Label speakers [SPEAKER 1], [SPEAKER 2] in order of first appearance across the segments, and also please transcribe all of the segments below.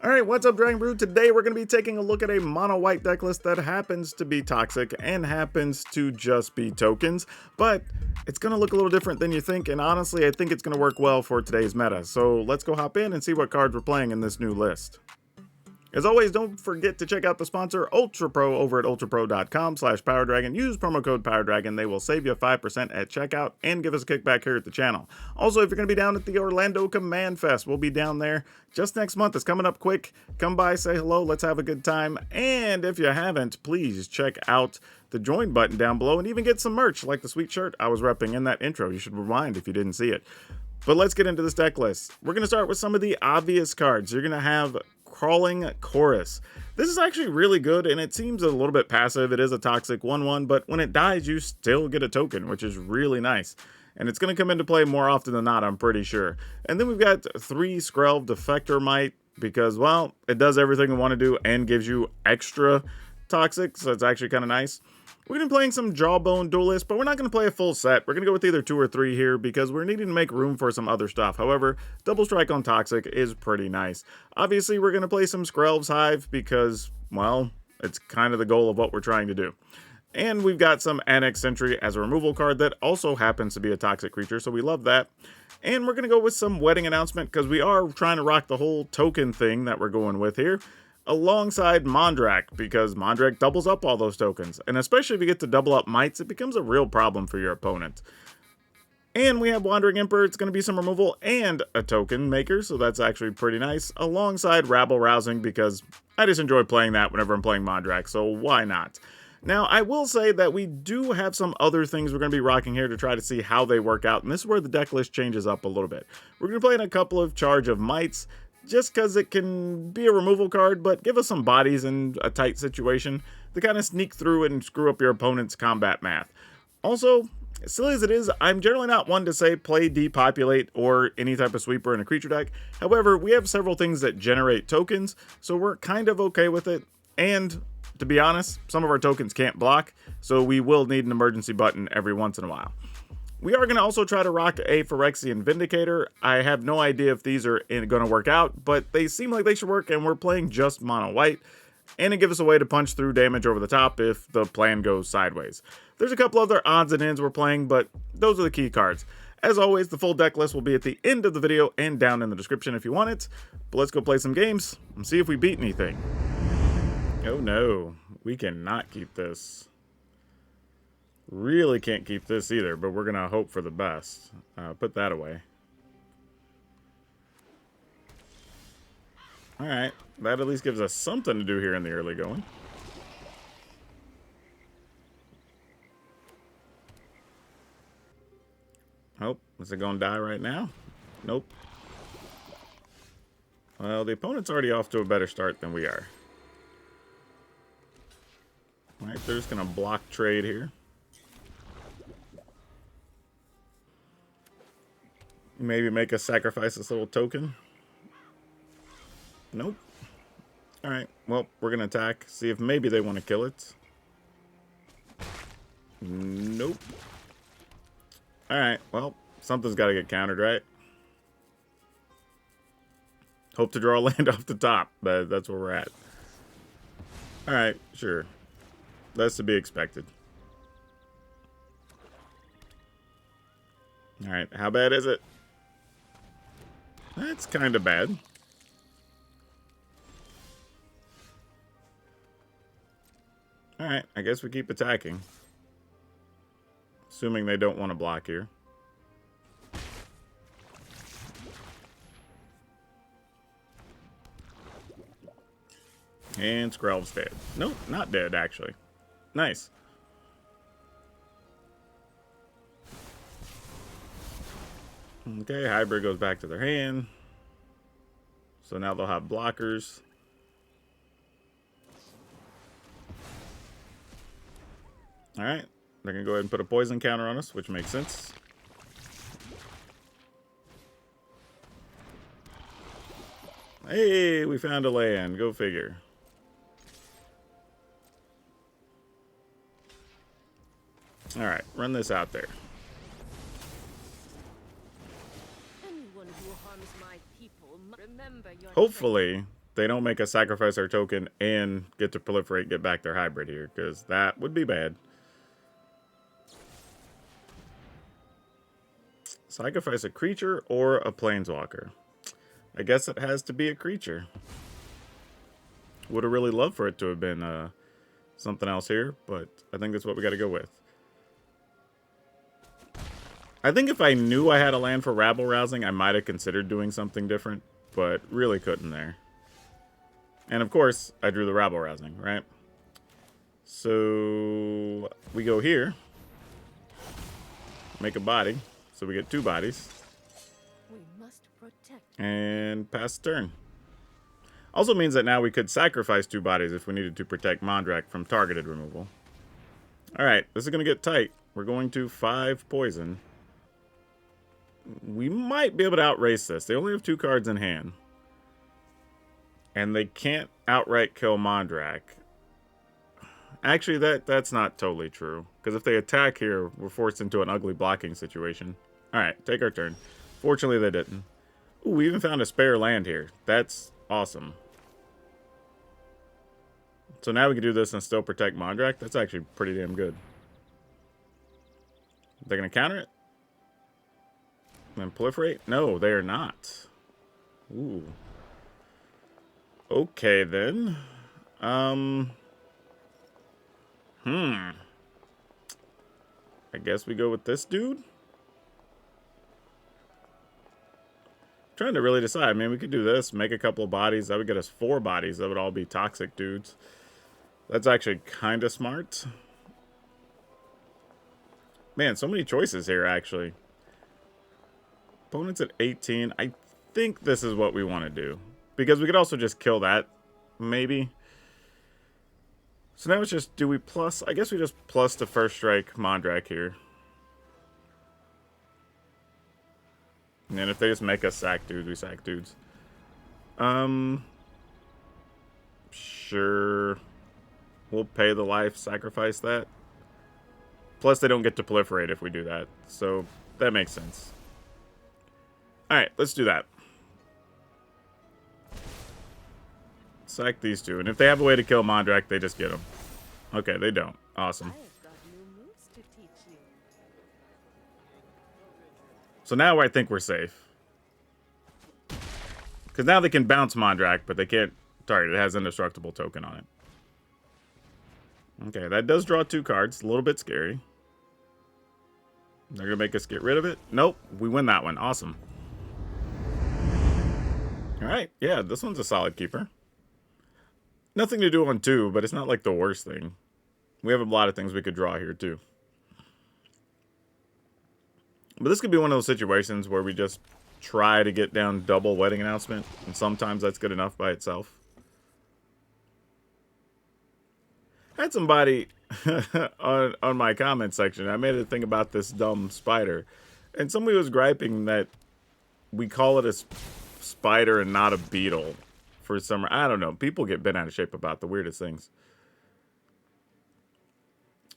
[SPEAKER 1] Alright, what's up, Dragon Brood? Today we're going to be taking a look at a mono-white deck list that happens to be toxic and happens to just be tokens, but it's going to look a little different than you think, and honestly, I think it's going to work well for today's meta. So let's go hop in and see what cards we're playing in this new list. As always, don't forget to check out the sponsor, Ultra Pro, over at ultrapro.com/PowrDragn. Use promo code PowrDragn. They will save you 5% at checkout and give us a kickback here at the channel. Also, if you're going to be down at the Orlando Command Fest, we'll be down there just next month. It's coming up quick. Come by, say hello, let's have a good time. And if you haven't, please check out the join button down below and even get some merch, like the sweet shirt I was repping in that intro. You should rewind if you didn't see it. But let's get into this deck list. We're going to start with some of the obvious cards. You're going to have Crawling Chorus. This is actually really good, and it seems a little bit passive. It is a toxic 1/1, but when it dies, you still get a token, which is really nice. And it's going to come into play more often than not, I'm pretty sure. And then we've got 3 Skrelv Defector Might, because, well, it does everything we want to do and gives you extra toxic, so it's actually kind of nice. We're going to be playing some Jawbone Duelist, but we're not going to play a full set. We're going to go with either 2 or 3 here because we're needing to make room for some other stuff. However, Double Strike on Toxic is pretty nice. Obviously, we're going to play some Skrelv's Hive because, well, it's kind of the goal of what we're trying to do. And we've got some Annex Sentry as a removal card that also happens to be a toxic creature, so we love that. And we're going to go with some Wedding Announcement because we are trying to rock the whole token thing that we're going with here, alongside Mondrak, because Mondrak doubles up all those tokens, and especially if you get to double up Mites, it becomes a real problem for your opponent. And we have Wandering Emperor. It's going to be some removal and a token maker, so that's actually pretty nice, alongside Rabble Rousing, because I just enjoy playing that whenever I'm playing Mondrak, so why not? Now, I will say that we do have some other things we're going to be rocking here to try to see how they work out, and this is where the deck list changes up a little bit. We're going to play in a couple of Charge of Mites, just because it can be a removal card, but give us some bodies in a tight situation to kind of sneak through and screw up your opponent's combat math. Also, as silly as it is, I'm generally not one to say play Depopulate or any type of sweeper in a creature deck. However, we have several things that generate tokens, so we're kind of okay with it. And to be honest, some of our tokens can't block, so we will need an emergency button every once in a while. We are going to also try to rock a Phyrexia Vindicator. I have no idea if these are going to work out, but they seem like they should work, and we're playing just mono white, and it gives us a way to punch through damage over the top if the plan goes sideways. There's a couple other odds and ends we're playing, but those are the key cards. As always, the full deck list will be at the end of the video and down in the description if you want it. But let's go play some games and see if we beat anything. Oh no, we cannot keep this. Really can't keep this either, but we're going to hope for the best. Put that away. Alright, that at least gives us something to do here in the early going. Oh, is it going to die right now? Nope. Well, the opponent's already off to a better start than we are. Alright, they're just going to block trade here. Maybe make us sacrifice this little token. Nope. Alright, well, we're going to attack. See if maybe they want to kill it. Nope. Alright, well, something's got to get countered, right? Hope to draw a land off the top, but that's where we're at. Alright, sure. That's to be expected. Alright, how bad is it? That's kind of bad. Alright, I guess we keep attacking. Assuming they don't want to block here. And Skrelv's dead. Nope, not dead, actually. Nice. Okay, Hybrid goes back to their hand. So now they'll have blockers. Alright, they're going to go ahead and put a poison counter on us, which makes sense. Hey, we found a land. Go figure. Alright, run this out there. Hopefully, they don't make us sacrifice our token and get to proliferate, get back their hybrid here, because that would be bad. Sacrifice a creature or a planeswalker. I guess it has to be a creature. Would have really loved for it to have been something else here, but I think that's what we got to go with. I think if I knew I had a land for rabble rousing, I might have considered doing something different, but really couldn't there. And of course, I drew the rabble rousing, right? So we go here, make a body, so we get 2 bodies,
[SPEAKER 2] We must protect.
[SPEAKER 1] and pass the turn. Also means that now we could sacrifice 2 bodies if we needed to protect Mondrak from targeted removal. Alright, this is going to get tight. We're going to 5 poison. We might be able to outrace this. They only have 2 cards in hand. And they can't outright kill Mondrak. Actually, that's not totally true. Because if they attack here, we're forced into an ugly blocking situation. Alright, take our turn. Fortunately, they didn't. Ooh, we even found a spare land here. That's awesome. So now we can do this and still protect Mondrak. That's actually pretty damn good. They're going to counter it? And then proliferate? No, they are not. Ooh. Okay, then. I guess we go with this dude? Trying to really decide. I mean, we could do this, make a couple of bodies. That would get us 4 bodies. That would all be toxic dudes. That's actually kind of smart. Man, so many choices here, actually. Opponent's at 18. I think this is what we want to do. Because we could also just kill that, maybe. So now it's just, do we plus? I guess we just plus the first strike Mondrak here. And then if they just make us sack dudes, we sack dudes. Sure. We'll pay the life, sacrifice that. Plus, they don't get to proliferate if we do that. So, that makes sense. Alright, let's do that. Sack these 2. And if they have a way to kill Mondrak, they just get them. Okay, they don't. Awesome.
[SPEAKER 2] I've got new moves to teach you.
[SPEAKER 1] So now I think we're safe. Because now they can bounce Mondrak, but they can't target. It has indestructible token on it. Okay, that does draw 2 cards. A little bit scary. They're going to make us get rid of it. Nope, we win that one. Awesome. Alright, yeah, this one's a solid keeper. Nothing to do on 2, but it's not like the worst thing. We have a lot of things we could draw here, too. But this could be one of those situations where we just try to get down double wedding announcement, and sometimes that's good enough by itself. I had somebody on my comment section. I made a thing about this dumb spider, and somebody was griping that we call it a spider and not a beetle for some. I don't know. People get bent out of shape about the weirdest things.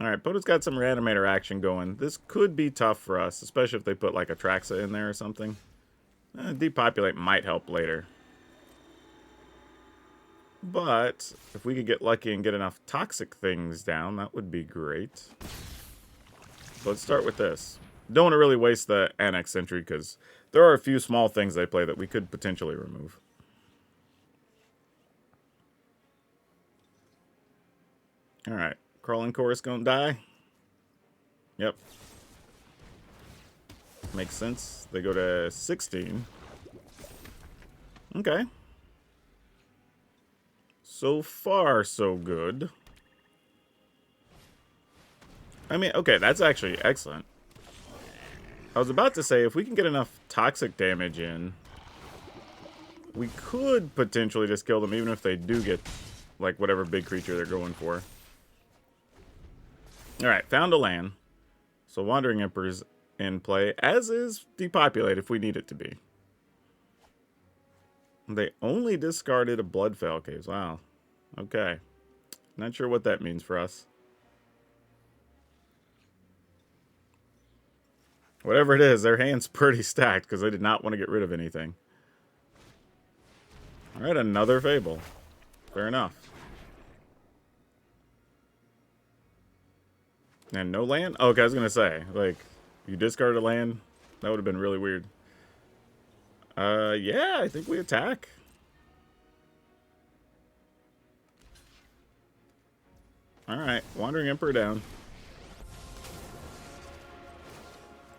[SPEAKER 1] All right, Poto's got some Reanimator action going. This could be tough for us, especially if they put like a Traxa in there or something. Depopulate might help later. But if we could get lucky and get enough toxic things down, that would be great. So let's start with this. Don't want to really waste the Annex entry because there are a few small things they play that we could potentially remove. Alright, Crawling Chorus gonna die? Yep. Makes sense. They go to 16. Okay. So far, so good. I mean, okay, that's actually excellent. I was about to say, if we can get enough toxic damage in, we could potentially just kill them, even if they do get, like, whatever big creature they're going for. Alright, found a land. So Wandering Emperor's in play, as is Depopulate if we need it to be. They only discarded a Bloodfell Caves. Wow. Okay. Not sure what that means for us. Whatever it is, their hand's pretty stacked because they did not want to get rid of anything. Alright, another Fable. Fair enough. And no land? Oh, okay, I was gonna say, like, you discarded a land? That would have been really weird. Yeah, I think we attack. Alright, Wandering Emperor down.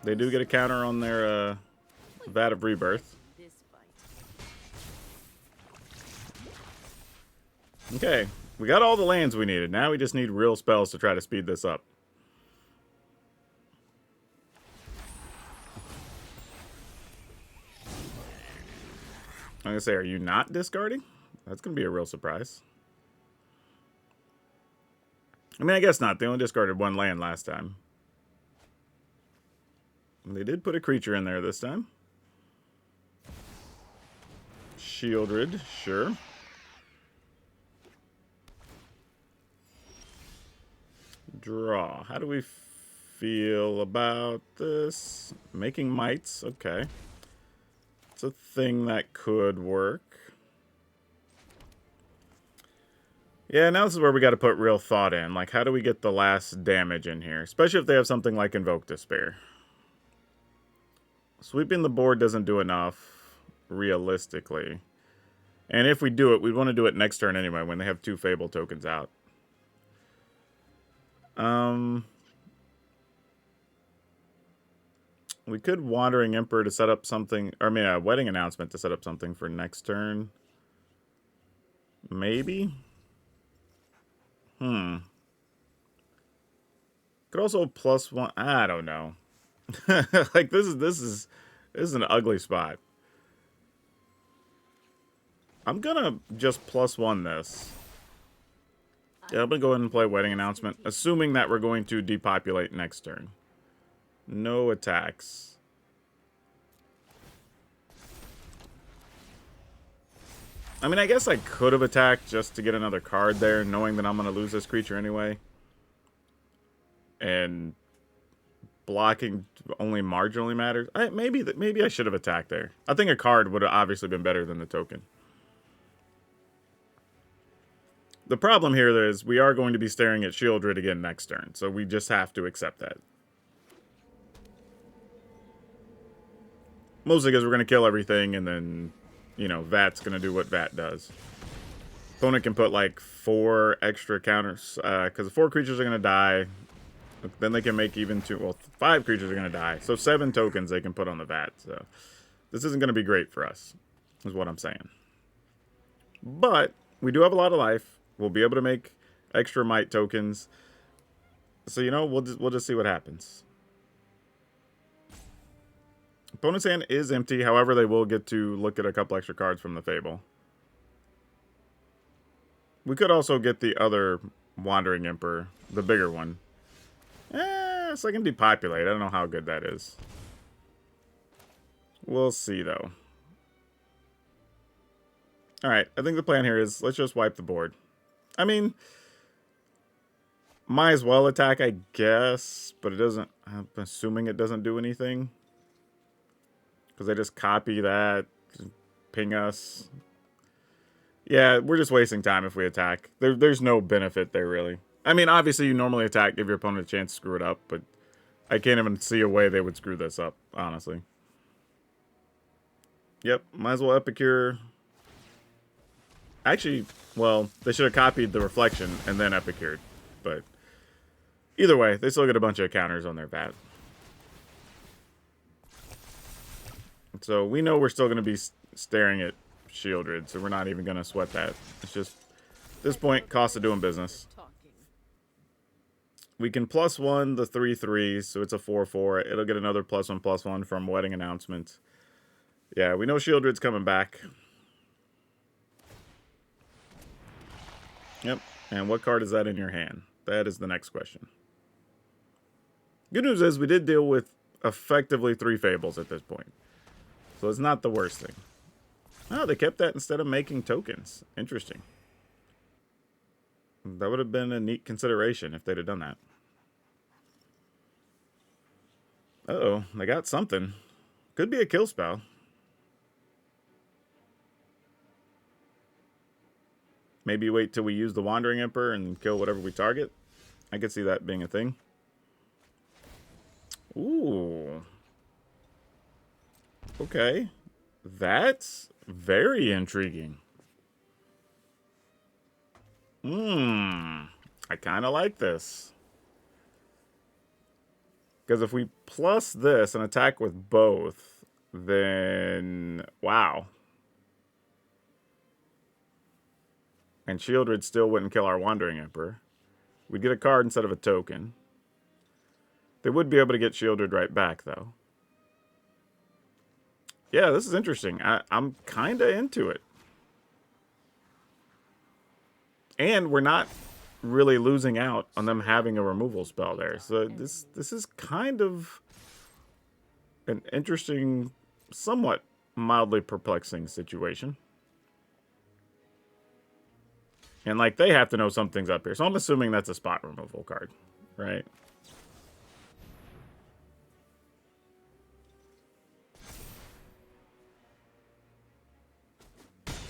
[SPEAKER 1] They do get a counter on their, Vat of Rebirth.
[SPEAKER 2] This fight.
[SPEAKER 1] Okay, we got all the lands we needed. Now we just need real spells to try to speed this up. I'm gonna say, are you not discarding? That's gonna be a real surprise. I mean, I guess not. They only discarded one land last time. They did put a creature in there this time. Shieldred, sure. Draw. How do we feel about this? Making mites, okay. It's a thing that could work. Yeah, now this is where we got to put real thought in. Like, how do we get the last damage in here? Especially if they have something like Invoke Despair. Sweeping the board doesn't do enough, realistically. And if we do it, we'd want to do it next turn anyway, when they have 2 Fable tokens out. We could Wandering Emperor to set up something, or I mean, a Wedding Announcement to set up something for next turn. Maybe? Could also +1. I don't know. Like this is an ugly spot. I'm gonna just +1 this. Yeah, I'm gonna go ahead and play Wedding Announcement, assuming that we're going to depopulate next turn. No attacks. I mean, I guess I could have attacked just to get another card there, knowing that I'm gonna lose this creature anyway. And blocking only marginally matters. Maybe I should have attacked there. I think a card would have obviously been better than the token. The problem here is we are going to be staring at Shieldred again next turn, so we just have to accept that. Mostly because we're going to kill everything, and then, you know, Vat's going to do what Vat does. Opponent can put like 4 extra counters, because 4 creatures are going to die. Then they can make even 2, well, 5 creatures are going to die. So 7 tokens they can put on the Vat. So this isn't going to be great for us, is what I'm saying. But we do have a lot of life. We'll be able to make extra might tokens. So, you know, we'll just see what happens. Opponent's hand is empty. However, they will get to look at a couple extra cards from the Fable. We could also get the other Wandering Emperor, the bigger one. So I can depopulate. I don't know how good that is. We'll see, though. Alright, I think the plan here is let's just wipe the board. I mean, might as well attack, I guess, but it doesn't, I'm assuming it doesn't do anything. Because they just copy that, ping us. Yeah, we're just wasting time if we attack. There's no benefit there, really. I mean, obviously, you normally attack, give your opponent a chance to screw it up, but I can't even see a way they would screw this up, honestly. Yep, might as well Epicure. Actually, well, they should have copied the Reflection and then Epicured. But either way, they still get a bunch of counters on their Vat. So we know we're still going to be staring at Shieldred, so we're not even going to sweat that. It's just, at this point, cost of doing business. We can +1 the 3/3, so it's a 4/4. It'll get another +1/+1 from Wedding Announcement. Yeah, we know Shieldred's coming back. Yep, and what card is that in your hand? That is the next question. Good news is we did deal with effectively 3 Fables at this point. So it's not the worst thing. Oh, they kept that instead of making tokens. Interesting. That would have been a neat consideration if they'd have done that. Uh-oh, they got something. Could be a kill spell. Maybe wait till we use the Wandering Emperor and kill whatever we target. I could see that being a thing. Ooh. Okay. That's very intriguing. I kind of like this. Because if we plus this and attack with both, then wow. And Shieldred still wouldn't kill our Wandering Emperor. We'd get a card instead of a token. They would be able to get Shieldred right back, though. Yeah, this is interesting. I'm kind of into it. And we're not really losing out on them having a removal spell there. So this is kind of an interesting, somewhat mildly perplexing situation. And, like, they have to know something's up here. So I'm assuming that's a spot removal card, right?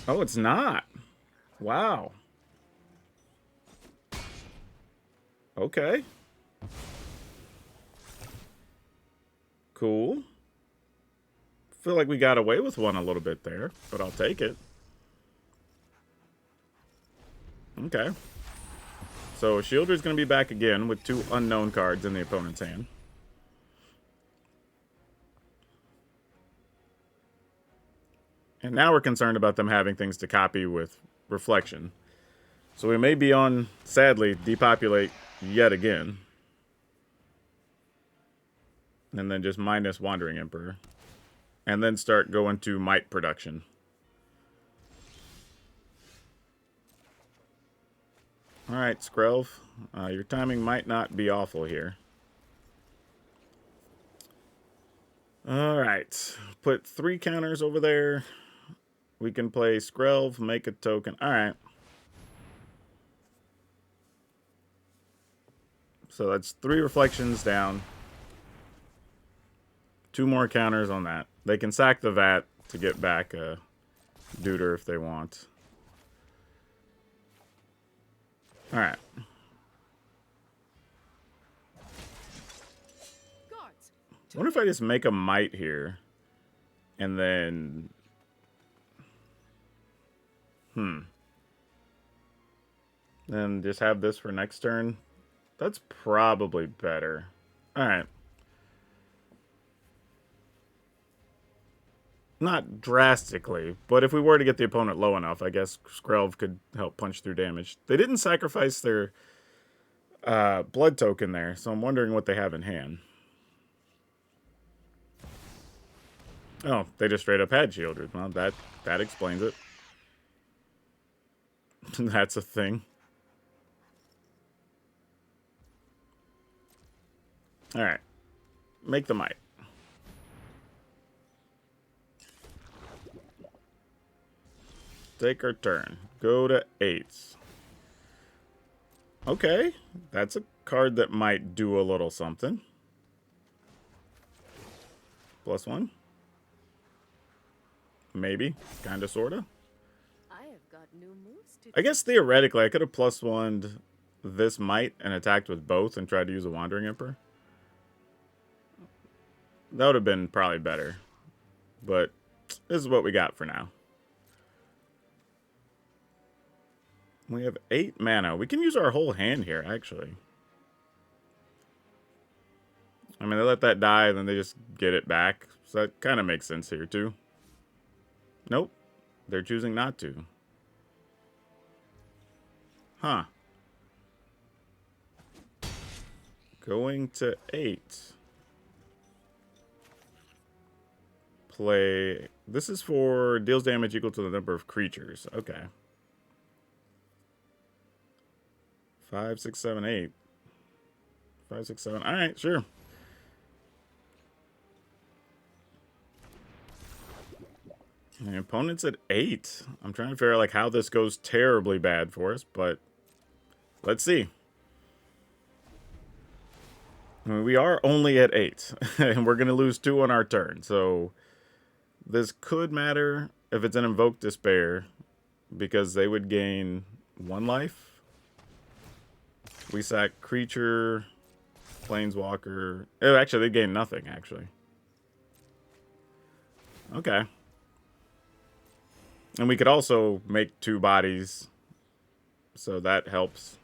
[SPEAKER 1] Oh, it's not. Wow. Okay. Cool. Feel like we got away with one a little bit there, but I'll take it. Okay. So Shieldred's going to be back again with 2 unknown cards in the opponent's hand. And now we're concerned about them having things to copy with Reflection. So we may be on, sadly, Depopulate yet again. And then just minus Wandering Emperor. And then start going to Might production. Alright, Skrelv. Your timing might not be awful here. Alright. Put 3 counters over there. We can play Skrelv, make a token. Alright. So that's 3 reflections down. 2 more counters on that. They can sack the Vat to get back a Deuter if they want. Alright. I wonder if I just make a Might here. And then... Then just have this for next turn. That's probably better. Alright. Not drastically, but if we were to get the opponent low enough, I guess Skrelv could help punch through damage. They didn't sacrifice their blood token there, so I'm wondering what they have in hand. Oh, they just straight up had Shieldred. Well, that explains it. That's a thing. Alright. Make the Might. Take our turn. Go to 8s. Okay. That's a card that might do a little something. +1. Maybe. Kinda, sorta. I guess theoretically I could have +1'd this Might and attacked with both and tried to use a Wandering Emperor. That would have been probably better. But this is what we got for now. We have 8 mana. We can use our whole hand here, actually. I mean, they let that die, and then they just get it back. So that kind of makes sense here, too. Nope. They're choosing not to. Huh. Going to 8. Play... This is for deals damage equal to the number of creatures. Okay. 5, 6, 7, 8. 5, 6, 7. Alright, sure. My opponent's at 8. I'm trying to figure out like how this goes terribly bad for us, but let's see. I mean, we are only at 8, and we're going to lose 2 on our turn, so this could matter if it's an Invoke Despair, because they would gain 1 life. We sack creature, planeswalker. Oh, actually, they gain nothing, actually. Okay. And we could also make 2 bodies, so that helps.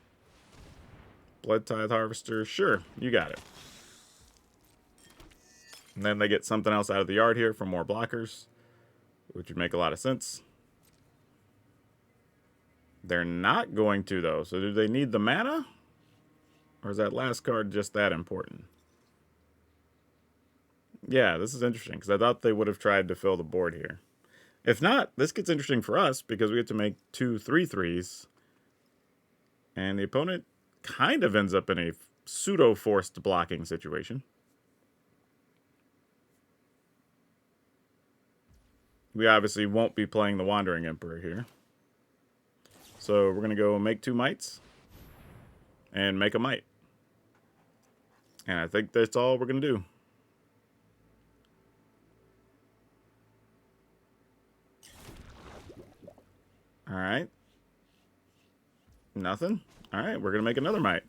[SPEAKER 1] Blood Tithe Harvester, sure, you got it. And then they get something else out of the yard here for more blockers, which would make a lot of sense. They're not going to, though, so do they need the mana? Or is that last card just that important? Yeah, this is interesting, because I thought they would have tried to fill the board here. If not, this gets interesting for us, because we get to make 2 3/3s. And the opponent kind of ends up in a pseudo-forced blocking situation. We obviously won't be playing the Wandering Emperor here. So we're going to go make 2 mites. And make a mite. And I think that's all we're going to do. Alright. Nothing. Alright, we're going to make another mite.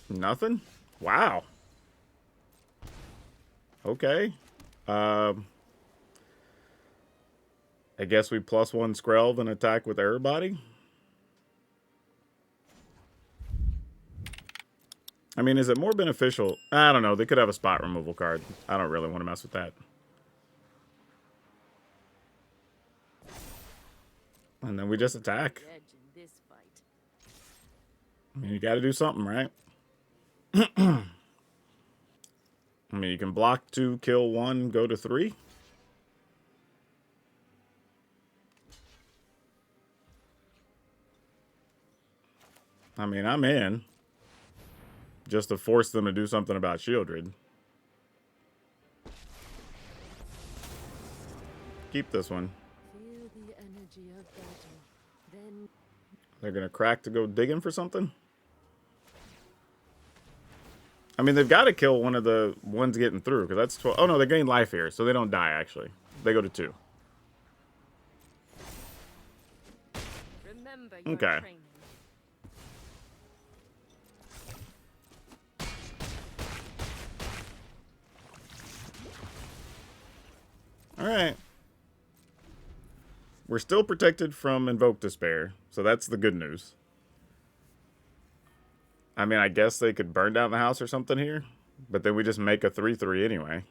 [SPEAKER 1] Nothing? Wow. Okay. I guess we +1 Skrelv and attack with everybody. I mean, is it more beneficial? I don't know. They could have a spot removal card. I don't really want to mess with that. And then we just attack. I mean, you got to do something, right? I mean, you can block 2, kill 1, go to 3. I mean, I'm in. Just to force them to do something about Shieldred. Keep this one.
[SPEAKER 2] Feel the energy of battle. Then
[SPEAKER 1] They're going to crack to go digging for something? I mean, they've got to kill one of the ones getting through, because that's 12. Oh, no, they gain life here, so they don't die, actually. They go to 2.
[SPEAKER 2] remember your
[SPEAKER 1] Okay.
[SPEAKER 2] training.
[SPEAKER 1] Alright. We're still protected from Invoke Despair, so that's the good news. I mean, I guess they could burn down the house or something here, but then we just make a 3/3 anyway.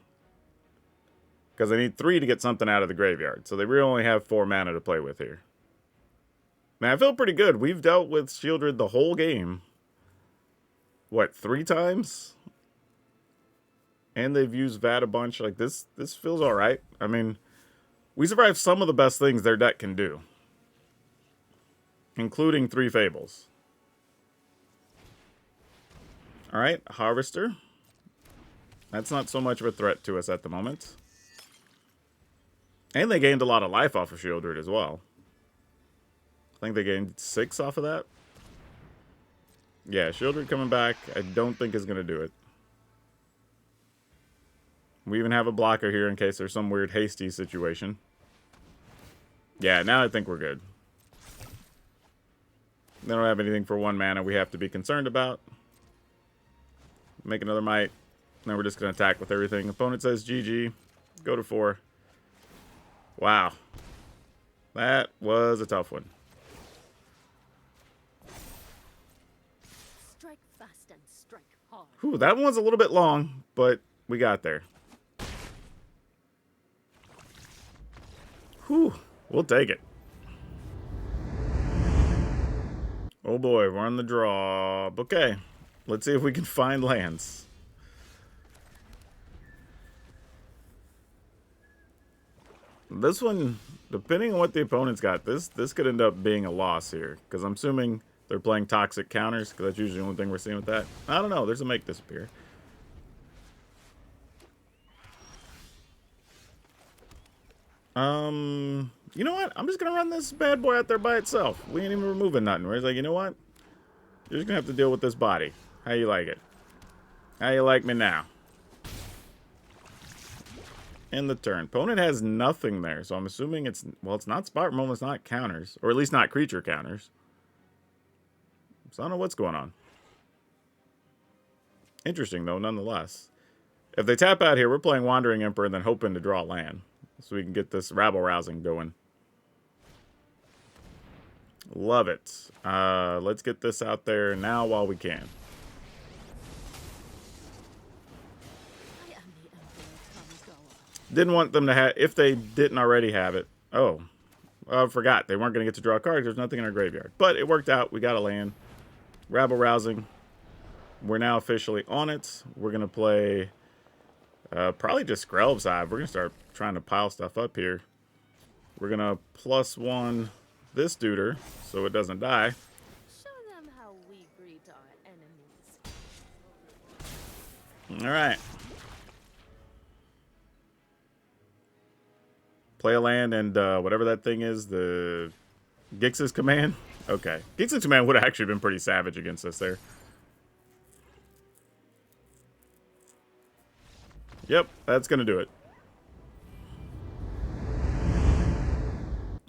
[SPEAKER 1] Because they need 3 to get something out of the graveyard, so they really only have 4 mana to play with here. Man, I feel pretty good. We've dealt with Shieldred the whole game. What, 3 times? And they've used Vat a bunch. Like, this feels alright. I mean, we survived some of the best things their deck can do. Including 3 Fables. Alright, Harvester. That's not so much of a threat to us at the moment. And they gained a lot of life off of Shieldred as well. I think they gained 6 off of that. Yeah, Shieldred coming back, I don't think is going to do it. We even have a blocker here in case there's some weird hasty situation. Yeah, now I think we're good. They don't have anything for 1 mana we have to be concerned about. Make another mite. Then we're just going to attack with everything. Opponent says GG. Go to 4. Wow. That was a tough one.
[SPEAKER 2] Strike fast and strike hard.
[SPEAKER 1] Whew, that one's a little bit long, but we got there. Whew, we'll take it. Oh boy, we're on the draw. Okay, let's see if we can find lands. This one, depending on what the opponent's got, this could end up being a loss here. Because I'm assuming they're playing toxic counters, because that's usually the only thing we're seeing with that. I don't know, there's a make disappear. You know what? I'm just gonna run this bad boy out there by itself. We ain't even removing nothing. We're just like, you know what? You're just gonna have to deal with this body. How you like it? How you like me now? in the turn. Opponent has nothing there, so I'm assuming it's, well, it's not spot removal, it's not counters, or at least not creature counters. So I don't know what's going on. Interesting, though, nonetheless. If they tap out here, we're playing Wandering Emperor and then hoping to draw land, so we can get this rabble-rousing going. Love it. Let's get this out there now while we can. Didn't want them to have, if they didn't already have it. Oh, I forgot. They weren't going to get to draw a card. There's nothing in our graveyard. But it worked out. We got a land. Rabble-rousing. We're now officially on it. We're going to play probably just Skrelv's Hive. We're going to start trying to pile stuff up here. We're going to +1 this duder so it doesn't die.
[SPEAKER 2] Show them how we greet our enemies.
[SPEAKER 1] All right. Play a land and whatever that thing is, the Grixis command. Okay. Grixis command would have actually been pretty savage against us there. Yep, that's going to do it.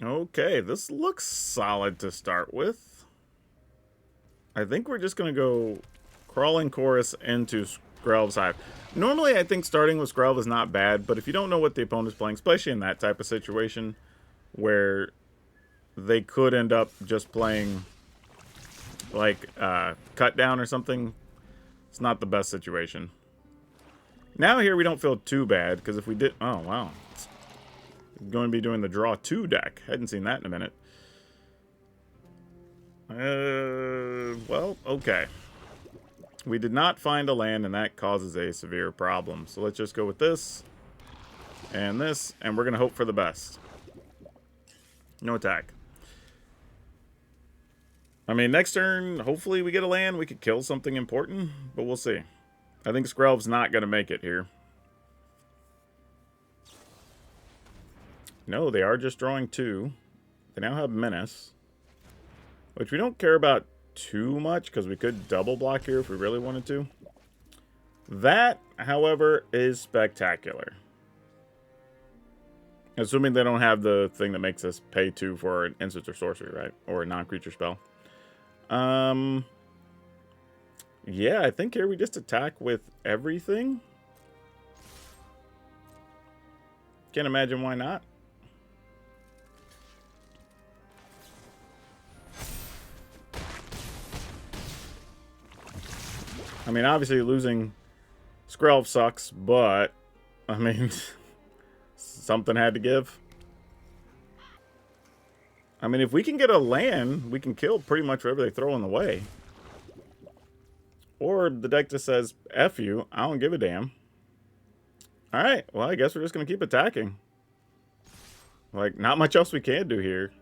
[SPEAKER 1] Okay, this looks solid to start with. I think we're just going to go Crawling Chorus into Skrelv's Hive. Normally, I think starting with Skrelv is not bad, but if you don't know what the opponent's playing, especially in that type of situation where they could end up just playing like Cut Down or something, it's not the best situation. Now here we don't feel too bad, because if we did... Oh, wow. Going to be doing the Draw 2 deck. Hadn't seen that in a minute. Well, okay. We did not find a land, and that causes a severe problem. So let's just go with this, and we're going to hope for the best. No attack. I mean, next turn, hopefully we get a land. We could kill something important, but we'll see. I think Skrelv's not going to make it here. No, they are just drawing 2. They now have Menace, which we don't care about too much because we could double block here if we really wanted to. That, however, is spectacular. Assuming they don't have the thing that makes us pay 2 for an instant or sorcery, right? Or a non-creature spell. Yeah, I think here we just attack with everything. Can't imagine why not. I mean, obviously losing Skrelv sucks, but, I mean, something had to give. I mean, if we can get a land, we can kill pretty much whatever they throw in the way. Or the deck just says, F you, I don't give a damn. Alright, well, I guess we're just going to keep attacking. Like, not much else we can do here.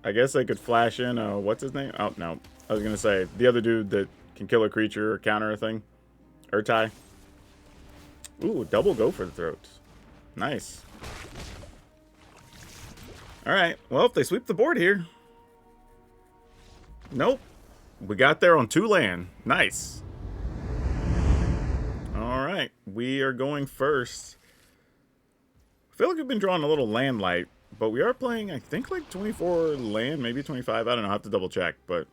[SPEAKER 1] I guess they could flash in, what's his name? Oh, no. I was going to say, the other dude that can kill a creature or counter a thing. Urtai. Ooh, double go for the throat. Nice. Alright, well, if they sweep the board here. Nope. We got there on 2 land. Nice. Alright, we are going first. I feel like we've been drawing a little land light, but we are playing, I think, like 24 land, maybe 25. I don't know, I have to double check, but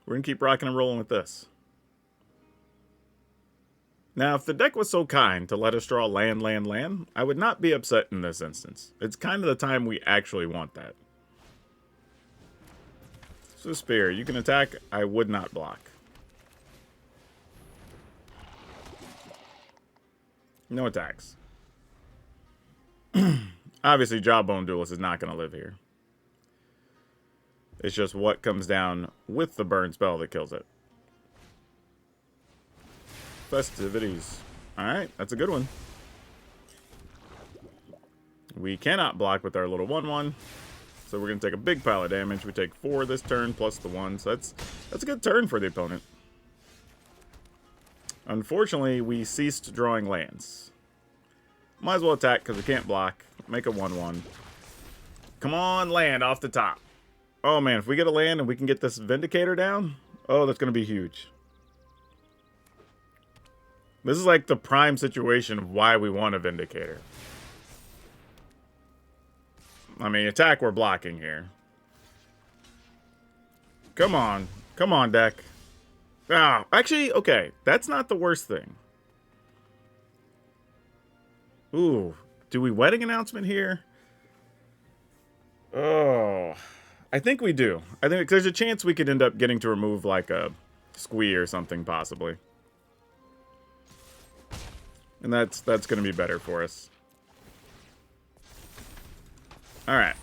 [SPEAKER 1] we're going to keep rocking and rolling with this. Now, if the deck was so kind to let us draw land, I would not be upset in this instance. It's kind of the time we actually want that. So, Spear, you can attack. I would not block. No attacks. Obviously, Jawbone Duelist is not going to live here. It's just what comes down with the burn spell that kills it. Festivities. Alright, that's a good one. We cannot block with our little 1/1. So we're going to take a big pile of damage. We take 4 this turn plus the 1. So that's a good turn for the opponent. Unfortunately, we ceased drawing lands. Might as well attack because we can't block. Make a 1/1. Come on, land off the top. Oh man, if we get a land and we can get this Vindicator down, oh, that's going to be huge. This is like the prime situation of why we want a Vindicator. I mean, attack we're blocking here. Come on. Come on, deck. Ah, actually, okay. That's not the worst thing. Ooh. Do we wedding announcement here? Oh. I think we do. I think there's a chance we could end up getting to remove like a squee or something, possibly. And that's going to be better for us. Alright.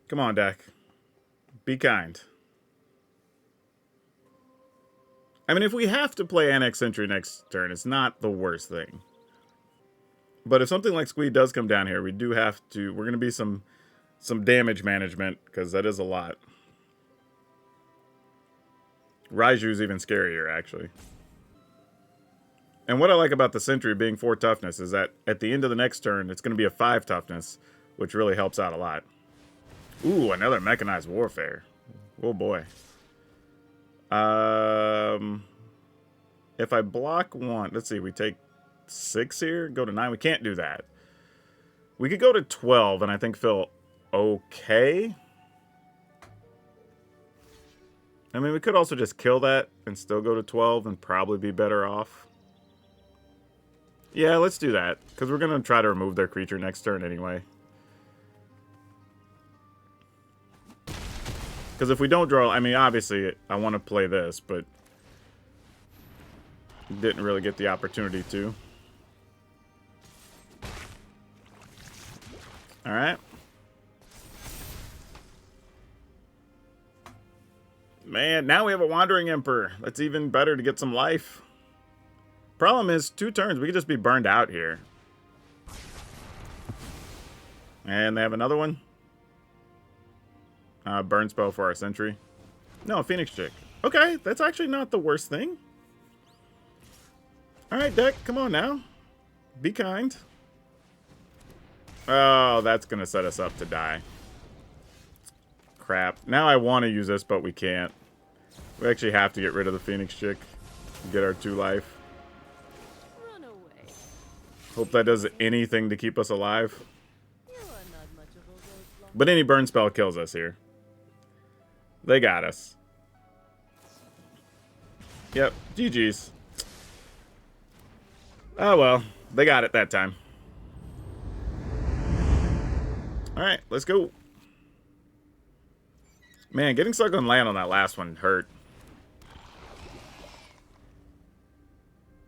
[SPEAKER 1] Come on, deck. Be kind. I mean, if we have to play Annex Sentry next turn, it's not the worst thing. But if something like Squee does come down here, we do have to... We're going to be some damage management, because that is a lot. Raiju's even scarier, actually. And what I like about the Sentry being 4 toughness is that at the end of the next turn, it's going to be a 5 toughness, which really helps out a lot. Ooh, another Mechanized Warfare. Oh, boy. If I block 1... Let's see, we take 6 here? Go to 9? We can't do that. We could go to 12 and I think feel okay. I mean, we could also just kill that and still go to 12 and probably be better off. Yeah, let's do that. Because we're going to try to remove their creature next turn anyway. Because if we don't draw... I mean, obviously, I want to play this, but... didn't really get the opportunity to. Alright. Man, now we have a Wandering Emperor. That's even better to get some life. Problem is, 2 turns, we could just be burned out here. And they have another one. Burn spell for our Sentry. No, Phoenix Chick. Okay, that's actually not the worst thing. Alright, deck, come on now. Be kind. Oh, that's going to set us up to die. Crap. Now I want to use this, but we can't. We actually have to get rid of the Phoenix Chick. Get our 2 life.
[SPEAKER 2] Run away.
[SPEAKER 1] Hope that does anything to keep us alive.
[SPEAKER 2] You are not much of a roadblock.
[SPEAKER 1] But any burn spell kills us here. They got us. Yep, GG's. Oh well, they got it that time. Alright, let's go. Man, getting stuck on land on that last one hurt.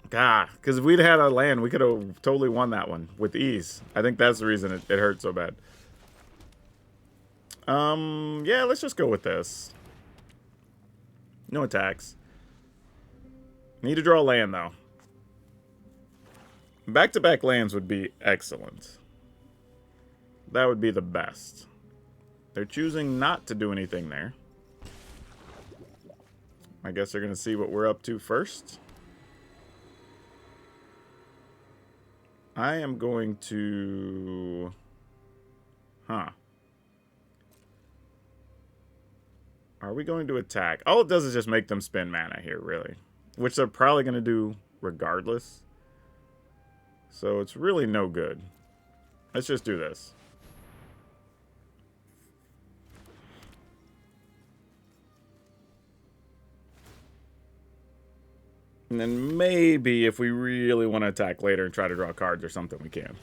[SPEAKER 1] God, because if we'd had a land, we could have totally won that one with ease. I think that's the reason it hurt so bad. Yeah, let's just go with this. No attacks. Need to draw land, though. Back-to-back lands would be excellent. That would be the best. They're choosing not to do anything there. I guess they're going to see what we're up to first. I am going to... Huh. Are we going to attack? All it does is just make them spend mana here, really. Which they're probably going to do regardless. So it's really no good. Let's just do this. And then maybe if we really want to attack later and try to draw cards or something, we can.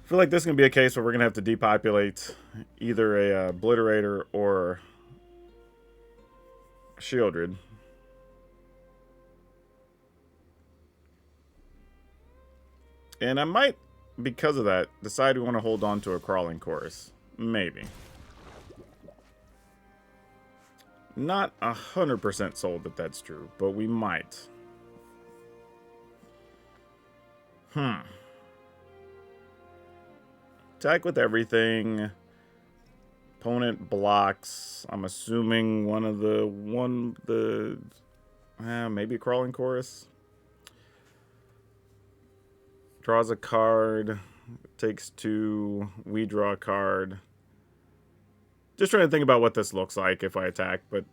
[SPEAKER 1] I feel like this is going to be a case where we're going to have to depopulate either a Obliterator or a Shieldred. And I might, because of that, decide we want to hold on to a Crawling Chorus. Maybe. Not 100% sold that that's true, but we might. Attack with everything. Opponent blocks. I'm assuming maybe Crawling Chorus. Draws a card. Takes 2. We draw a card. Just trying to think about what this looks like if I attack, but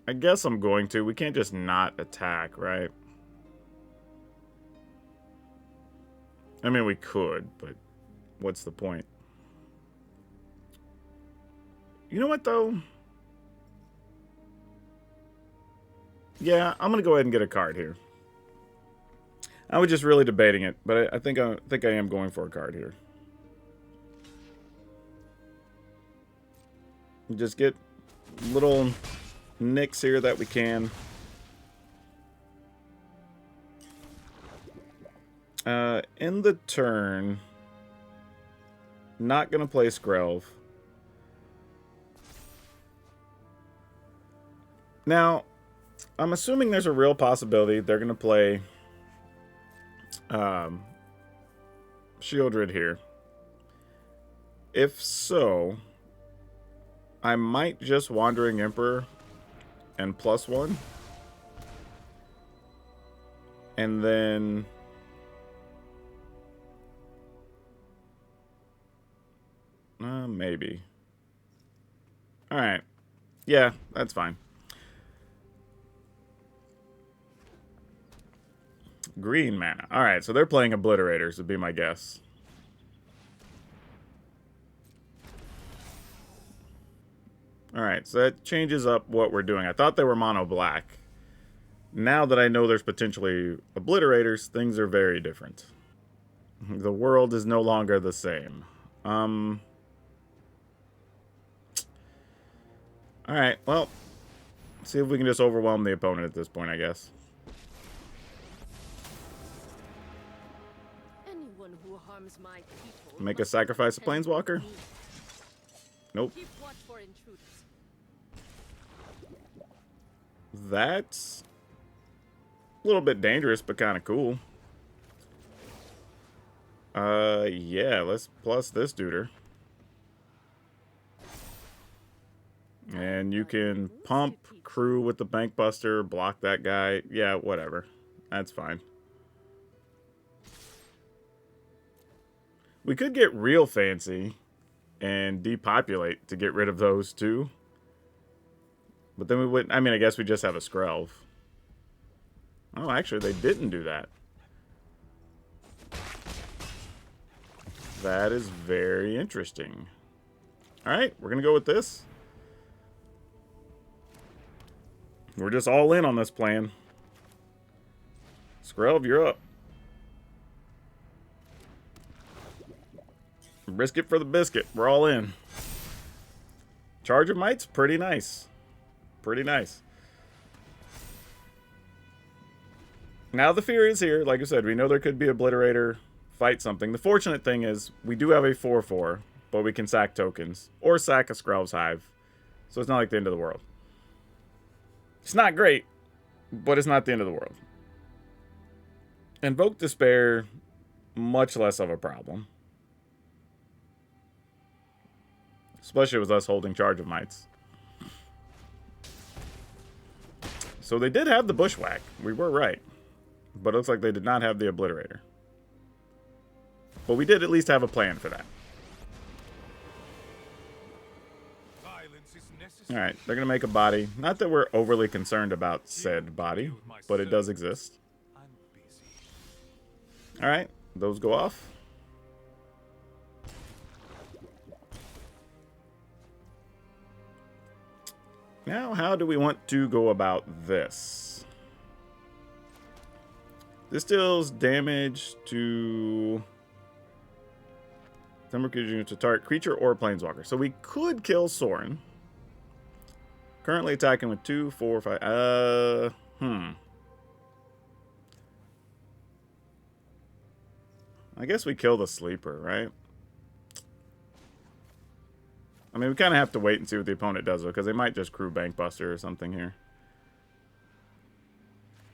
[SPEAKER 1] I guess I'm going to. We can't just not attack, right? I mean, we could, but what's the point? You know what, though? Yeah, I'm going to go ahead and get a card here. I was just really debating it, but I think I am going for a card here. Just get little nicks here that we can. In the turn, not going to play Skrelv. Now, I'm assuming there's a real possibility they're going to play Shieldred here. If so, I might just Wandering Emperor and +1. And then maybe. Alright. Yeah, that's fine. Green mana. Alright, so they're playing Obliterators, would be my guess. Alright, so that changes up what we're doing. I thought they were mono black. Now that I know there's potentially Obliterators, things are very different. The world is no longer the same. Alright, well, see if we can just overwhelm the opponent at this point, I guess.
[SPEAKER 2] Anyone who harms my people
[SPEAKER 1] Make a
[SPEAKER 2] must
[SPEAKER 1] sacrifice a
[SPEAKER 2] contend with
[SPEAKER 1] Planeswalker?
[SPEAKER 2] me.
[SPEAKER 1] Nope.
[SPEAKER 2] Keep watch for intruders.
[SPEAKER 1] That's a little bit dangerous, but kind of cool. Yeah, let's plus this duder. And you can pump, crew with the Bankbuster, block that guy. Yeah, whatever. That's fine. We could get real fancy and depopulate to get rid of those too. But then we wouldn't... I mean, I guess we just have a Skrelv. Oh, actually, they didn't do that. That is very interesting. Alright, we're going to go with this. We're just all in on this plan. Skrelv, you're up. Brisket for the biscuit. We're all in. Charge of Might's pretty nice. Pretty nice. Now the fear is here. Like I said, we know there could be Obliterator, fight something. The fortunate thing is we do have a 4/4, but we can sack tokens or sack a Skrelv's Hive. So it's not like the end of the world. It's not great, but it's not the end of the world. Invoke Despair, much less of a problem. Especially with us holding Charge of Mights. So they did have the Bushwhack. We were right. But it looks like they did not have the Obliterator. But we did at least have a plan for that. Alright, they're going to make a body. Not that we're overly concerned about said body, but it does exist. Alright, those go off. Now, how do we want to go about this? This deals damage to... to target creature or planeswalker. So we could kill Sorin. Currently attacking with 2, 4, 5. I guess we kill the sleeper, right? I mean, we kind of have to wait and see what the opponent does, because they might just crew Bankbuster or something here.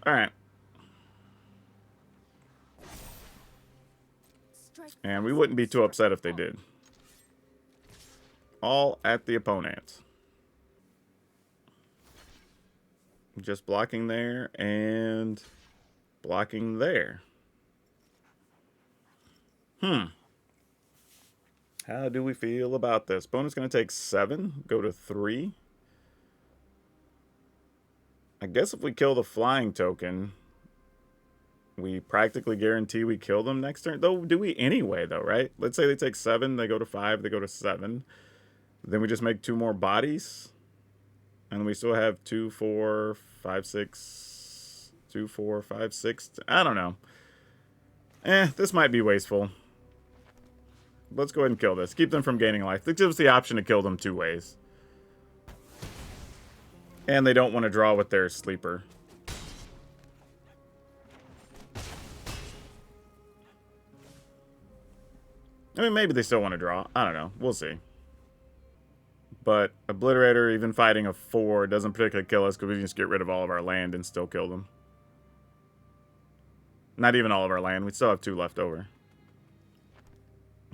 [SPEAKER 1] Alright. And we wouldn't be too upset if they did. All at the opponent. Just blocking there and blocking there. How do we feel about this? Opponent's going to take 7, go to 3. I guess if we kill the flying token, we practically guarantee we kill them next turn. Though, do we anyway, though, right? Let's say they take 7, they go to 5, they go to 7. Then we just make 2 more bodies. And we still have 2, 4, 5, 6. 2, 4, 5, 6. I don't know. This might be wasteful. Let's go ahead and kill this. Keep them from gaining life. This gives us the option to kill them 2 ways. And they don't want to draw with their sleeper. I mean, maybe they still want to draw. I don't know. We'll see. But Obliterator, even fighting a 4, doesn't particularly kill us because we can just get rid of all of our land and still kill them. Not even all of our land. We still have 2 left over.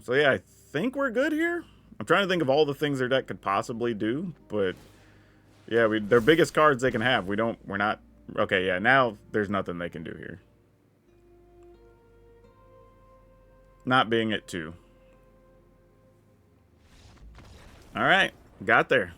[SPEAKER 1] So yeah, I think we're good here. I'm trying to think of all the things their deck could possibly do, but yeah, their biggest cards they can have. We're not. Okay, yeah, now there's nothing they can do here. Not being at 2. All right, got there.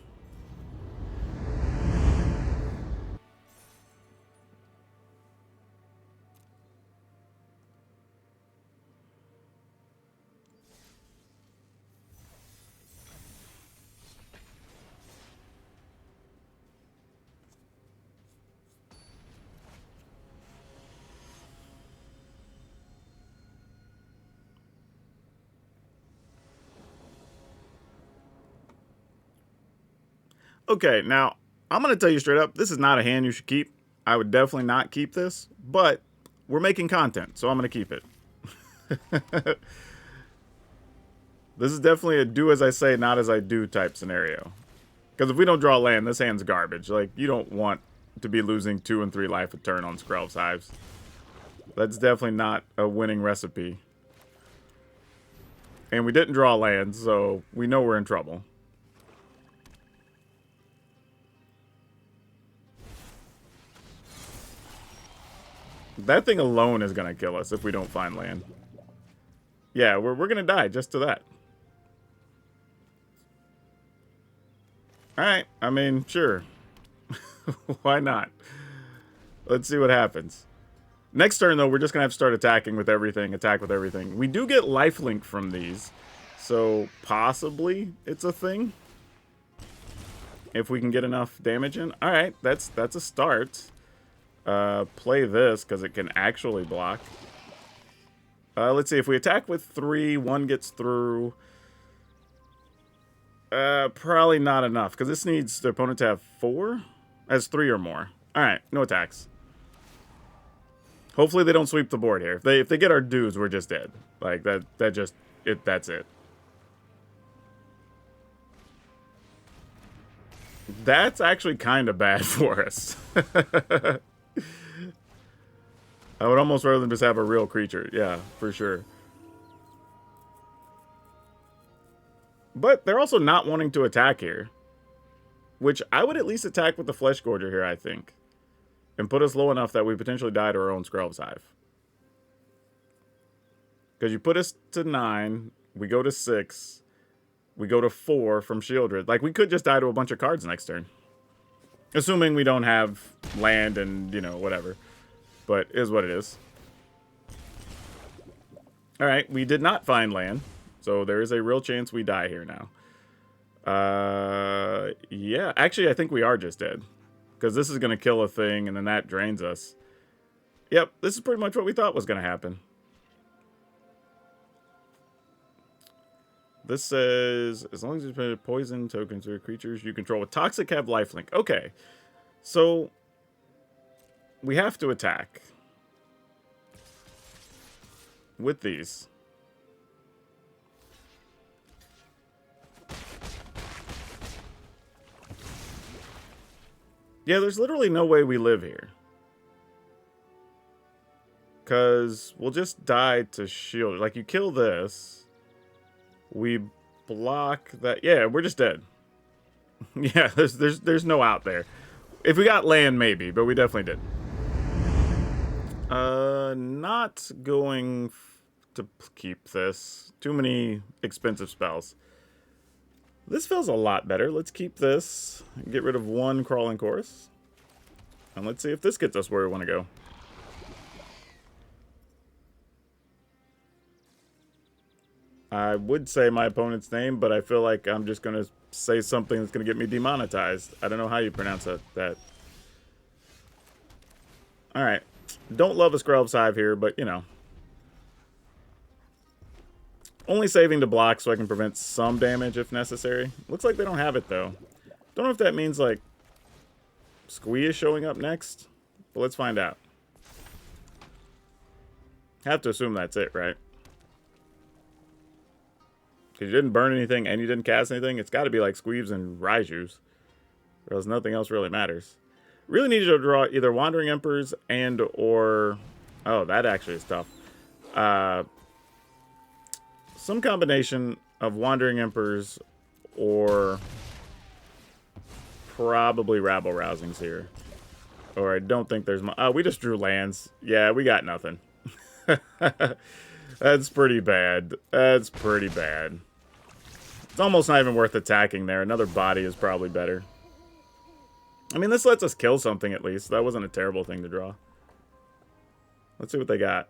[SPEAKER 1] Okay, now, I'm going to tell you straight up, this is not a hand you should keep. I would definitely not keep this, but we're making content, so I'm going to keep it. This is definitely a do as I say, not as I do type scenario. Because if we don't draw land, this hand's garbage. Like, you don't want to be losing 2 and 3 life a turn on Skrelv's Hives. That's definitely not a winning recipe. And we didn't draw land, so we know we're in trouble. That thing alone is going to kill us if we don't find land. Yeah, we're going to die just to that. Alright, I mean, sure. Why not? Let's see what happens. Next turn, though, we're just going to have to start attacking with everything. Attack with everything. We do get lifelink from these. So, possibly it's a thing. If we can get enough damage in. Alright, that's a start. Play this, because it can actually block. Let's see, if we attack with 3, 1 gets through. Probably not enough, because this needs the opponent to have 4? Has 3 or more. Alright, no attacks. Hopefully they don't sweep the board here. If they get our dues, we're just dead. Like, that's it. That's actually kind of bad for us. I would almost rather than just have a real creature. Yeah, for sure. But they're also not wanting to attack here. Which I would at least attack with the Flesh Gorger here, I think. And put us low enough that we potentially die to our own Skrelv's Hive. Because you put us to 9, we go to 6, we go to 4 from Shieldred. Like, we could just die to a bunch of cards next turn. Assuming we don't have land and, you know, whatever. But it is what it is. Alright, we did not find land. So there is a real chance we die here now. Yeah. Actually, I think we are just dead. Because this is going to kill a thing, and then that drains us. Yep, this is pretty much what we thought was going to happen. This says, as long as you put poison tokens or creatures you control with toxic have lifelink. Okay. So, we have to attack. With these. Yeah, there's literally no way we live here. Because we'll just die to shield. Like, you kill this. We block that. Yeah, we're just dead. Yeah, there's no out there. If we got land, maybe, but we definitely did. Not going to keep this. Too many expensive spells. This feels a lot better. Let's keep this. Get rid of one Crawling Chorus. And let's see if this gets us where we want to go. I would say my opponent's name, but I feel like I'm just going to say something that's going to get me demonetized. I don't know how you pronounce that. Alright. Don't love a Skrelv's Hive here, but, you know. Only saving to block so I can prevent some damage if necessary. Looks like they don't have it, though. Don't know if that means, like, Squee is showing up next, but let's find out. Have to assume that's it, right? Because you didn't burn anything and you didn't cast anything. It's got to be like Squeeves and Raijus, or else nothing else really matters. Really need you to draw either Wandering Emperors and or... Oh, that actually is tough. Some combination of Wandering Emperors or probably Rabble Rousings here. Or I don't think there's... Oh, we just drew lands. Yeah, we got nothing. That's pretty bad. That's pretty bad. It's almost not even worth attacking there. Another body is probably better. I mean, this lets us kill something at least. That wasn't a terrible thing to draw. Let's see what they got.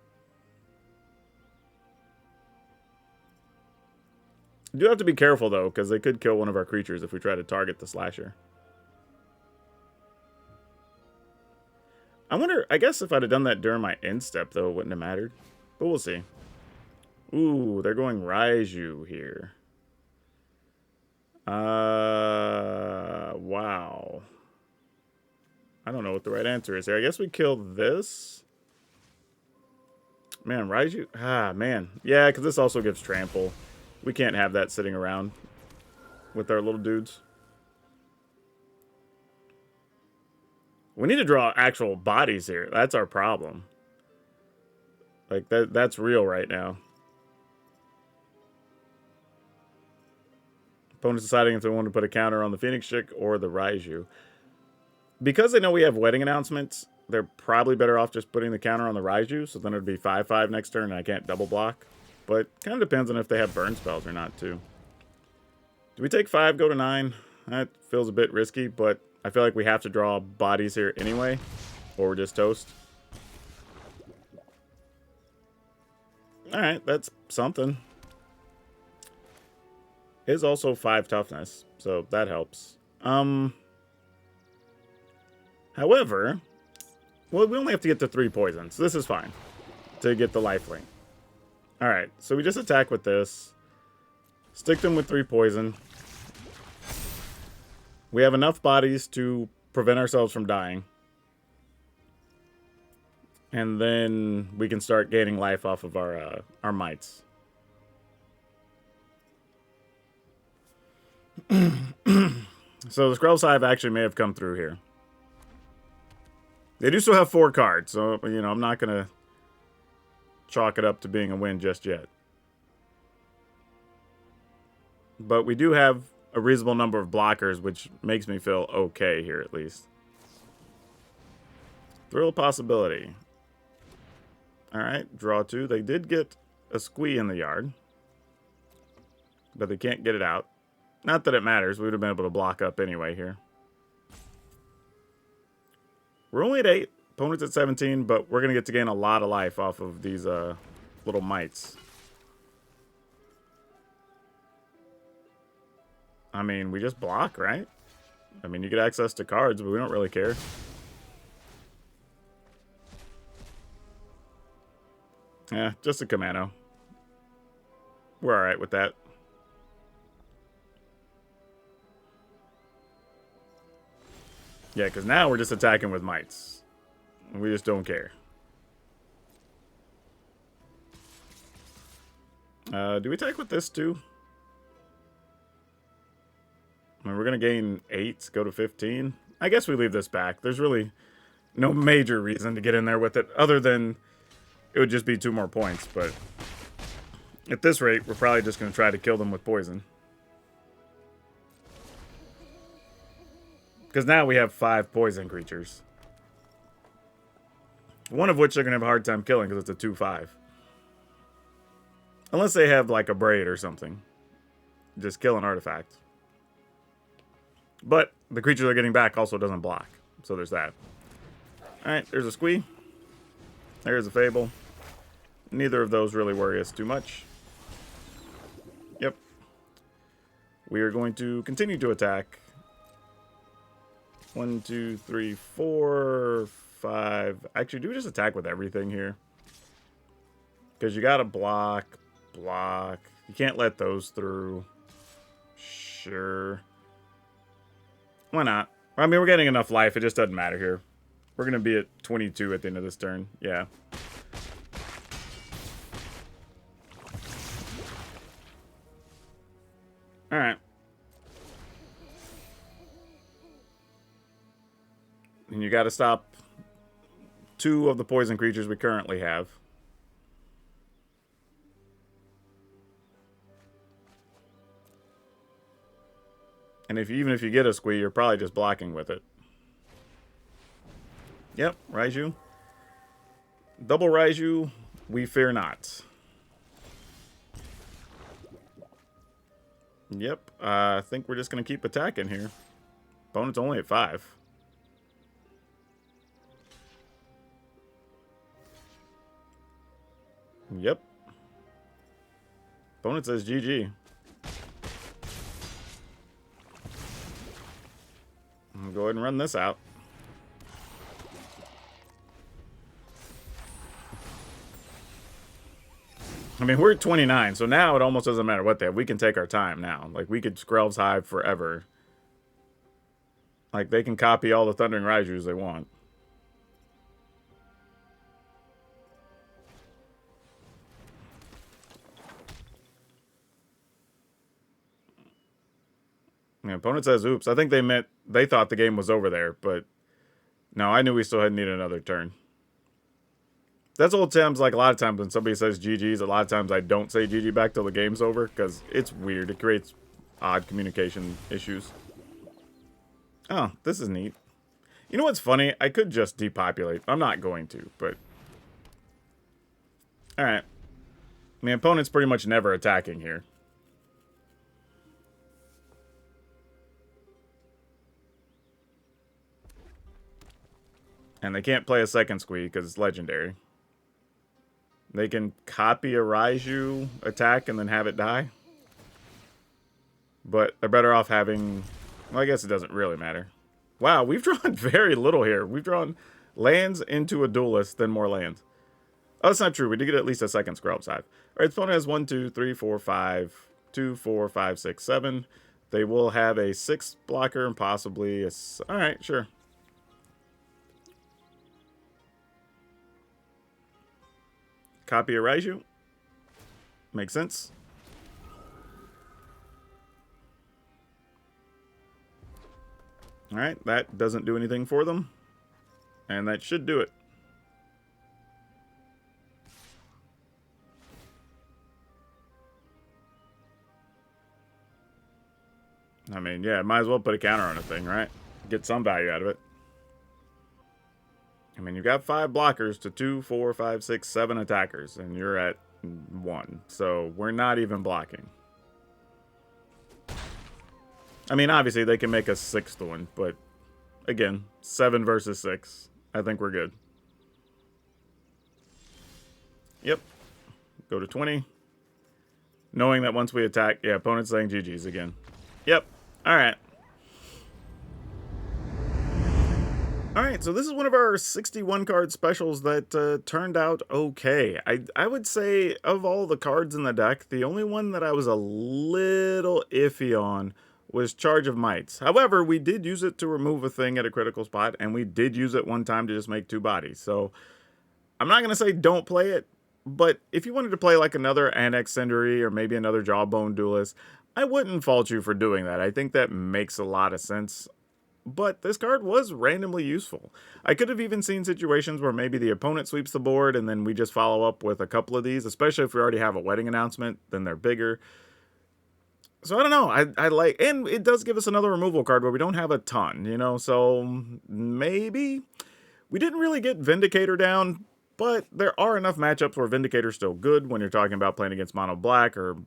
[SPEAKER 1] You do have to be careful, though, because they could kill one of our creatures if we try to target the Slasher. I wonder, I guess if I'd have done that during my end step, though, it wouldn't have mattered. But we'll see. Ooh, they're going Raiju here. Wow. I don't know what the right answer is here. I guess we kill this. Man, Raiju. Ah, man. Yeah, because this also gives trample. We can't have that sitting around with our little dudes. We need to draw actual bodies here. That's our problem. Like, that's real right now. Opponents deciding if they want to put a counter on the Phoenix Chick or the Raiju. Because they know we have wedding announcements, they're probably better off just putting the counter on the Raiju, so then it would be 5/5 next turn and I can't double block. But kind of depends on if they have burn spells or not, too. Do we take 5, go to 9? That feels a bit risky, but I feel like we have to draw bodies here anyway, or we're just toast. Alright, that's something. It is also 5 toughness, so that helps. However, well, we only have to get to 3 poisons, so this is fine to get the lifelink. Alright, so we just attack with this. Stick them with 3 poison. We have enough bodies to prevent ourselves from dying. And then we can start gaining life off of our mites. So the Skrelv's Hive actually may have come through here. They do still have 4 cards, so, you know, I'm not going to chalk it up to being a win just yet. But we do have a reasonable number of blockers, which makes me feel okay here at least. Thrill possibility. Alright, draw 2. They did get a Squee in the yard, but they can't get it out. Not that it matters. We would have been able to block up anyway here. We're only at 8. Opponent's at 17, but we're going to get to gain a lot of life off of these little mites. I mean, we just block, right? I mean, you get access to cards, but we don't really care. Yeah, just a Commando. We're alright with that. Yeah, because now we're just attacking with mites. We just don't care. Do we attack with this too? I mean, we're going to gain 8, go to 15. I guess we leave this back. There's really no major reason to get in there with it, other than it would just be 2 more points. But at this rate, we're probably just going to try to kill them with poison. Because now we have 5 poison creatures. One of which they're going to have a hard time killing because it's a 2/5. Unless they have like a braid or something. Just kill an artifact. But the creature they're getting back also doesn't block. So there's that. Alright, there's a Squee. There's a Fable. Neither of those really worry us too much. Yep. We are going to continue to attack. 1, 2, 3, 4, 5. Actually, do we just attack with everything here? Because you gotta block. You can't let those through. Sure. Why not? I mean, we're getting enough life. It just doesn't matter here. We're going to be at 22 at the end of this turn. Yeah. Alright. And you got to stop 2 of the poison creatures we currently have. And even if you get a Squee, you're probably just blocking with it. Yep, Raiju. Double Raiju, we fear not. Yep, I think we're just going to keep attacking here. Opponent's only at 5. Yep. Opponent says GG. I'll go ahead and run this out. I mean, we're at 29, so now it almost doesn't matter what they have. We can take our time now. Like, we could Skrelv's Hive forever. Like, they can copy all the Thundering Raijus they want. Yeah, opponent says, oops. I think they thought the game was over there, but no, I knew we still had needed another turn. That's old times, like a lot of times when somebody says GG's, a lot of times I don't say GG back till the game's over, because it's weird. It creates odd communication issues. Oh, this is neat. You know what's funny? I could just depopulate. I'm not going to, but... Alright. I mean, opponent's pretty much never attacking here. And they can't play a second Squee because it's legendary. They can copy a Raiju attack and then have it die. But they're better off having... Well, I guess it doesn't really matter. Wow, we've drawn very little here. We've drawn lands into a duelist, then more lands. Oh, that's not true. We did get at least a second Skrelv's Hive. Alright, opponent has 1, 2, 3, 4, 5, 2, 4, 5, 6, 7. They will have a 6 blocker and possibly a... Alright, sure. Copy a Raiju. Makes sense. Alright, that doesn't do anything for them. And that should do it. I mean, yeah, might as well put a counter on a thing, right? Get some value out of it. I mean, you've got 5 blockers to 2, 4, 5, 6, 7 attackers, and you're at 1. So we're not even blocking. I mean, obviously they can make a 6th one, but again, 7 versus 6. I think we're good. Yep. Go to 20. Knowing that once we attack, yeah, opponent's saying GG's again. Yep. All right. Alright, so this is one of our 61 card specials that turned out okay. I would say, of all the cards in the deck, the only one that I was a little iffy on was Charge of Mites. However, we did use it to remove a thing at a critical spot, and we did use it one time to just make 2 bodies. So, I'm not going to say don't play it, but if you wanted to play like another Annex Cindery or maybe another Jawbone Duelist, I wouldn't fault you for doing that. I think that makes a lot of sense. But this card was randomly useful. I could have even seen situations where maybe the opponent sweeps the board and then we just follow up with a couple of these, especially if we already have a wedding announcement, then they're bigger. So I don't know, I like, and it does give us another removal card where we don't have a ton, you know, so maybe we didn't really get Vindicator down But there are enough matchups where Vindicator's still good when you're talking about playing against mono black, or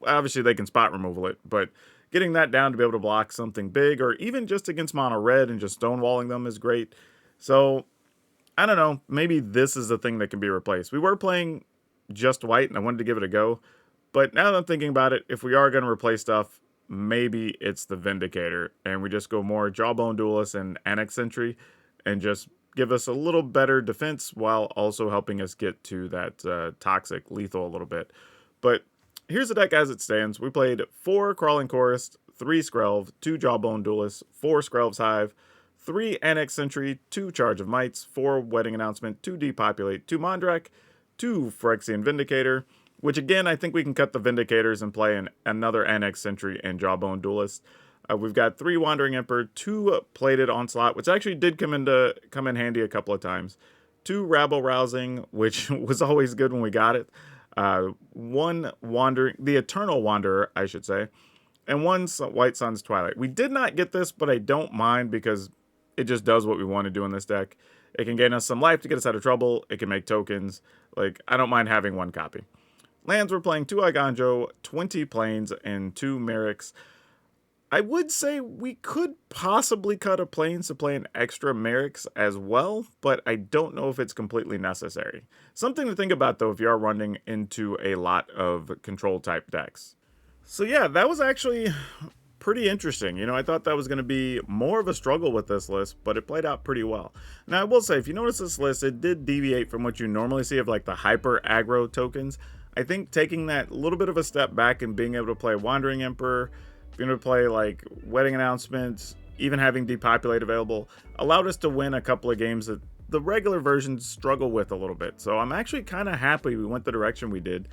[SPEAKER 1] obviously they can spot removal it, but getting that down to be able to block something big, or even just against mono red and just stonewalling them is great. So I don't know, maybe this is the thing that can be replaced. We were playing just white and I wanted to give it a go, but now that I'm thinking about it, if we are going to replace stuff, maybe it's the Vindicator and we just go more Jawbone Duelist and Annex Sentry and just give us a little better defense while also helping us get to that toxic lethal a little bit. But here's the deck as it stands. We played 4 Crawling Chorus, 3 Skrelv, 2 Jawbone Duelist, 4 Skrelv's Hive, 3 Annex Sentry, 2 Charge of Mites, 4 Wedding Announcement, 2 Depopulate, 2 Mondrak, 2 Phyrexian Vindicator, which again, I think we can cut the Vindicators and play another Annex Sentry and Jawbone Duelist. We've got 3 Wandering Emperor, 2 Plated Onslaught, which actually did come in handy a couple of times, 2 Rabble Rousing, which was always good when we got it, 1 the Eternal Wanderer, I should say, and 1 White Sun's Twilight. We did not get this, but I don't mind because it just does what we want to do in this deck. It can gain us some life to get us out of trouble. It can make tokens. Like, I don't mind having 1 copy. Lands, we're playing 2 Iganjo, 20 Plains, and 2 Merrics. I would say we could possibly cut a Plains to play an extra Merrics as well, but I don't know if it's completely necessary. Something to think about, though, if you are running into a lot of control-type decks. So yeah, that was actually pretty interesting. You know, I thought that was going to be more of a struggle with this list, but it played out pretty well. Now, I will say, if you notice this list, it did deviate from what you normally see of like the hyper aggro tokens. I think taking that little bit of a step back and being able to play Wandering Emperor, being able to play like Wedding Announcements, even having Depopulate available, allowed us to win a couple of games that the regular versions struggle with a little bit. So I'm actually kind of happy we went the direction we did.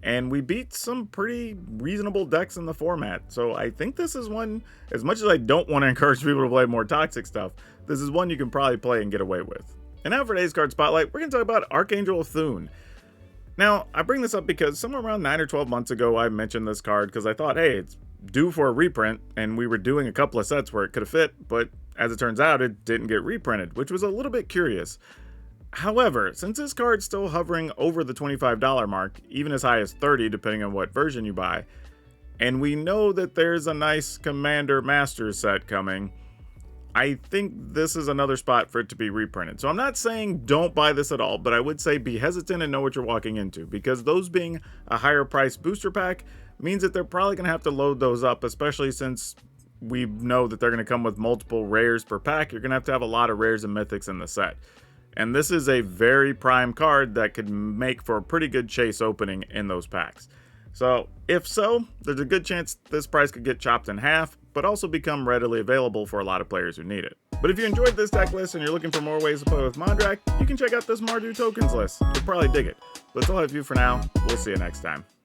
[SPEAKER 1] And we beat some pretty reasonable decks in the format. So I think this is one, as much as I don't want to encourage people to play more toxic stuff, this is one you can probably play and get away with. And now for today's card spotlight, we're going to talk about Archangel of Thune. Now, I bring this up because somewhere around 9 or 12 months ago, I mentioned this card because I thought, hey, it's due for a reprint, and we were doing a couple of sets where it could have fit, but as it turns out, it didn't get reprinted, which was a little bit curious. However, since this card's still hovering over the $25 mark, even as high as $30 depending on what version you buy, and we know that there's a nice Commander Masters set coming, I think this is another spot for it to be reprinted. So I'm not saying don't buy this at all, but I would say be hesitant and know what you're walking into, because those being a higher price booster pack means that they're probably going to have to load those up, especially since we know that they're going to come with multiple rares per pack. You're going to have a lot of rares and mythics in the set. And this is a very prime card that could make for a pretty good chase opening in those packs. So if so, there's a good chance this price could get chopped in half, but also become readily available for a lot of players who need it. But if you enjoyed this deck list and you're looking for more ways to play with Mondrak, you can check out this Mardu Tokens list. You'll probably dig it. But that's all I have for you for now. We'll see you next time.